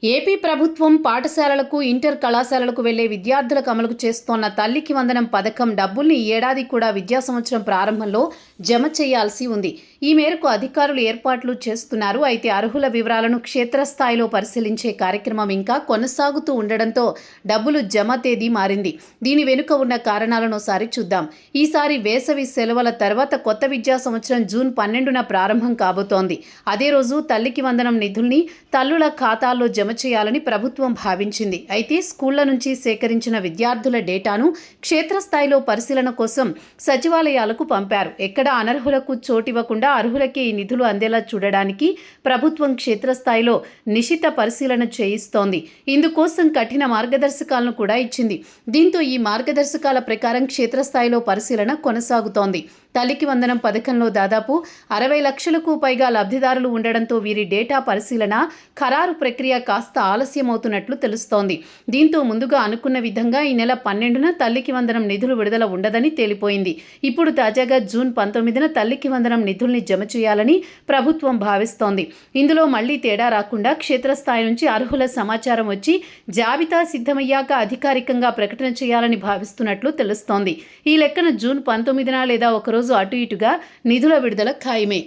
AP ప్రభుత్వం పాఠశాలలకు, inter కళాశాలలకు వెళ్లే విద్యార్థులకు అమలు చేస్తోన్న తల్లికి వందనం పథకం డబ్బుల్ని ఈ ఏడాది కూడా విద్యా సంవత్సరం ప్రారంభంలో జమ చేయాల్సి ఉంది. ఈ మేరకు అధికారులు ఏర్పాట్లు చేస్తున్నారు. అయితే అర్హుల వివరాలను క్షేత్రస్థాయిలో పరిశీలించే కార్యక్రమం ఇంకా కొనసాగుతూ ఉండడంతో డబ్బులు జమ తేదీ మారింది. దీని వెనుక ఉన్న కారణాలను ఒకసారి చూద్దాం. ఈసారి వేసవి సెలవుల తర్వాత కొత్త విద్యా సంవత్సరం జూన్ 12న ప్రారంభం కాబోతోంది. అదే రోజు తల్లికి వందనం నిధుల్ని తల్లుల ఖాతాల్లో జమ చేయాలని ప్రభుత్వం భావించింది. అయితే స్కూళ్ల నుంచి సేకరించిన విద్యార్థుల డేటాను క్షేత్రస్థాయిలో పరిశీలన కోసం సచివాలయాలకు పంపారు. ఎక్కడ అనర్హులకు చోటివ్వకుండా అర్హులకే ఈ నిధులు అందేలా చూడడానికి ప్రభుత్వం క్షేత్రస్థాయిలో నిశిత పరిశీలన చేయిస్తోంది. ఇందుకోసం కఠిన మార్గదర్శకాలను కూడా ఇచ్చింది. దీంతో ఈ మార్గదర్శకాల ప్రకారం క్షేత్రస్థాయిలో పరిశీలన కొనసాగుతోంది. తల్లికి వందనం పథకంలో దాదాపు 60 లక్షలకు పైగా లబ్ధిదారులు ఉండడంతో వీరి డేటా పరిశీలన, ఖరారు ప్రక్రియ కాస్త ఆలస్యమవుతున్నట్లు తెలుస్తోంది. దీంతో ముందుగా అనుకున్న విధంగా ఈ నెల 12న తల్లికి వందనం నిధులు విడుదల ఉండదని తేలిపోయింది. ఇప్పుడు తాజాగా జూన్ 19న తల్లికి వందనం నిధుల్ని జమ చేయాలని ప్రభుత్వం భావిస్తోంది. ఇందులో మళ్లీ తేడా రాకుండా క్షేత్రస్థాయి నుంచి అర్హుల సమాచారం వచ్చి జాబితా సిద్ధమయ్యాక అధికారికంగా ప్రకటన చేయాలని భావిస్తున్నట్లు తెలుస్తోంది. ఈ లెక్కన జూన్ 19న లేదా ఒకరోజు అటు ఇటుగా నిధుల విడుదల ఖాయమే.